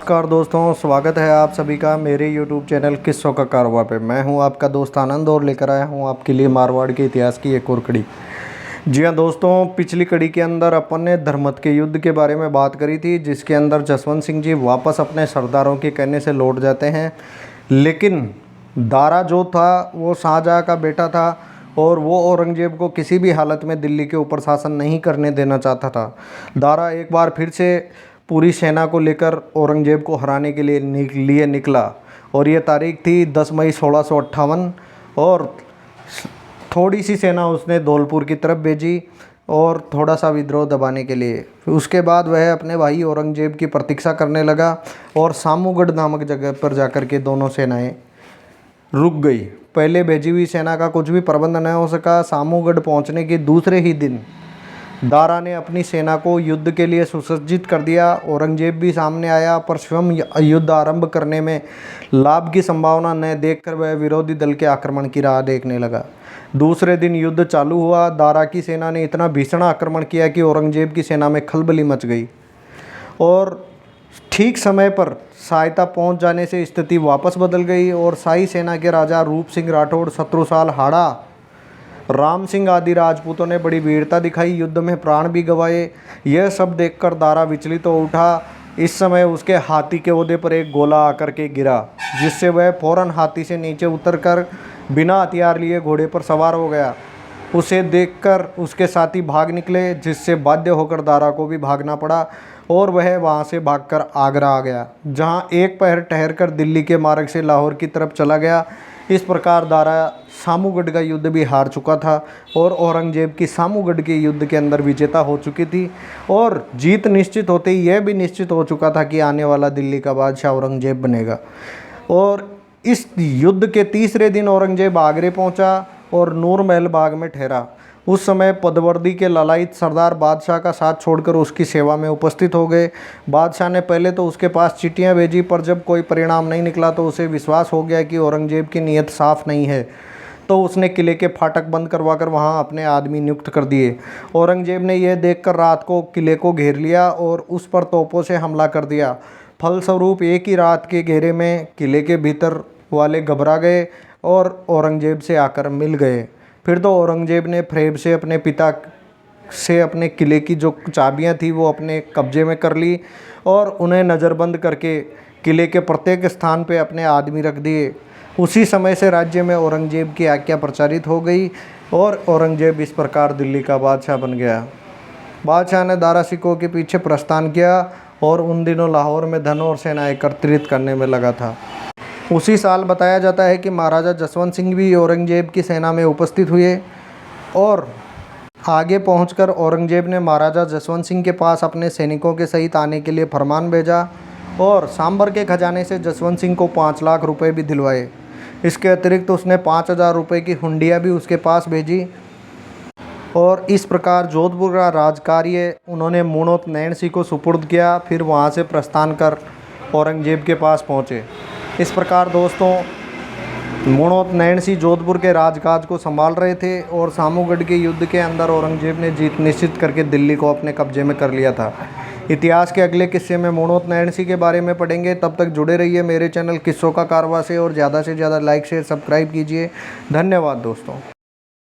नमस्कार दोस्तों, स्वागत है आप सभी का मेरे YouTube चैनल किस्सों का कारवां पे। मैं हूं आपका दोस्त आनंद और लेकर आया हूं आपके लिए मारवाड़ के इतिहास की एक और कड़ी। जी हां दोस्तों, पिछली कड़ी के अंदर अपन ने धर्मत के युद्ध के बारे में बात करी थी, जिसके अंदर जसवंत सिंह जी वापस अपने सरदारों के कहने से लौट जाते हैं। लेकिन दारा जो था वो शाहजहाँ का बेटा था और वो औरंगजेब को किसी भी हालत में दिल्ली के ऊपर शासन नहीं करने देना चाहता था। दारा एक बार फिर से पूरी सेना को लेकर औरंगजेब को हराने के लिए निकला और ये तारीख थी 10 मई 1658। और थोड़ी सी सेना उसने धौलपुर की तरफ भेजी और थोड़ा सा विद्रोह दबाने के लिए। फिर उसके बाद वह अपने भाई औरंगजेब की प्रतीक्षा करने लगा और सामूगढ़ नामक जगह पर जाकर के दोनों सेनाएं रुक गई। पहले भेजी हुई सेना का कुछ भी प्रबंध न हो सका। सामूगढ़ पहुंचने के दूसरे ही दिन दारा ने अपनी सेना को युद्ध के लिए सुसज्जित कर दिया। औरंगजेब भी सामने आया, पर स्वयं युद्ध आरंभ करने में लाभ की संभावना न देखकर वह विरोधी दल के आक्रमण की राह देखने लगा। दूसरे दिन युद्ध चालू हुआ। दारा की सेना ने इतना भीषण आक्रमण किया कि औरंगजेब की सेना में खलबली मच गई और ठीक समय पर सहायता पहुंच जाने से स्थिति वापस बदल गई और शाही सेना के राजा रूप सिंह राठौड़, शत्रुसाल हाड़ा, राम सिंह आदि राजपूतों ने बड़ी वीरता दिखाई, युद्ध में प्राण भी गंवाए। यह सब देखकर दारा विचलित हो उठा। इस समय उसके हाथी के ओहदे पर एक गोला आकर के गिरा, जिससे वह फौरन हाथी से नीचे उतरकर बिना हथियार लिए घोड़े पर सवार हो गया। उसे देखकर उसके साथी भाग निकले, जिससे बाध्य होकर दारा को भी भागना पड़ा और वह वहां से भागकर आगरा आ गया, जहां एक पहर ठहरकर दिल्ली के मार्ग से लाहौर की तरफ चला गया। इस प्रकार दारा सामूगढ़ का युद्ध भी हार चुका था और औरंगजेब की सामूगढ़ के युद्ध के अंदर विजेता हो चुकी थी और जीत निश्चित होते ही यह भी निश्चित हो चुका था कि आने वाला दिल्ली का बादशाह औरंगजेब बनेगा। और इस युद्ध के तीसरे दिन औरंगजेब आगरे पहुंचा और नूरमहल बाग में ठहरा। उस समय पदवर्दी के ललायत सरदार बादशाह का साथ छोड़कर उसकी सेवा में उपस्थित हो गए। बादशाह ने पहले तो उसके पास चिट्ठियां भेजी, पर जब कोई परिणाम नहीं निकला तो उसे विश्वास हो गया कि औरंगजेब की नीयत साफ नहीं है। तो उसने किले के फाटक बंद करवाकर वहां अपने आदमी नियुक्त कर दिए। औरंगजेब ने यह देखकर रात को किले को घेर लिया और उस पर तोपों से हमला कर दिया। फलस्वरूप एक ही रात के घेरे में किले के भीतर वाले घबरा गए और औरंगजेब से आकर मिल गए। फिर तो औरंगजेब ने फरेब से अपने पिता से अपने किले की जो चाबियां थी वो अपने कब्जे में कर ली और उन्हें नज़रबंद करके किले के प्रत्येक स्थान पे अपने आदमी रख दिए। उसी समय से राज्य में औरंगजेब की आज्ञा प्रचारित हो गई और औरंगजेब इस प्रकार दिल्ली का बादशाह बन गया। बादशाह ने दारा सिकों के पीछे प्रस्थान किया और उन दिनों लाहौर में धन और सेना एकत्रित करने में लगा था। उसी साल बताया जाता है कि महाराजा जसवंत सिंह भी औरंगजेब की सेना में उपस्थित हुए और आगे पहुंचकर औरंगजेब ने महाराजा जसवंत सिंह के पास अपने सैनिकों के सहित आने के लिए फरमान भेजा और सांभर के खजाने से जसवंत सिंह को 5 लाख रुपए भी दिलवाए। इसके अतिरिक्त उसने 5000 रुपये की हुंडियाँ भी उसके पास भेजी और इस प्रकार जोधपुर का राजकार्य उन्होंने मुणोत नैन सिंह को सुपुर्द किया। फिर वहाँ से प्रस्थान कर औरंगजेब के पास पहुँचे। इस प्रकार दोस्तों, मुणोत नैन सिंह जोधपुर के राजकाज को संभाल रहे थे और सामूगढ़ के युद्ध के अंदर औरंगजेब ने जीत निश्चित करके दिल्ली को अपने कब्जे में कर लिया था। इतिहास के अगले किस्से में मुणोत नैन सिंह के बारे में पढ़ेंगे। तब तक जुड़े रहिए मेरे चैनल किस्सों का कारवां से और ज़्यादा से ज़्यादा लाइक शेयर सब्सक्राइब कीजिए। धन्यवाद दोस्तों।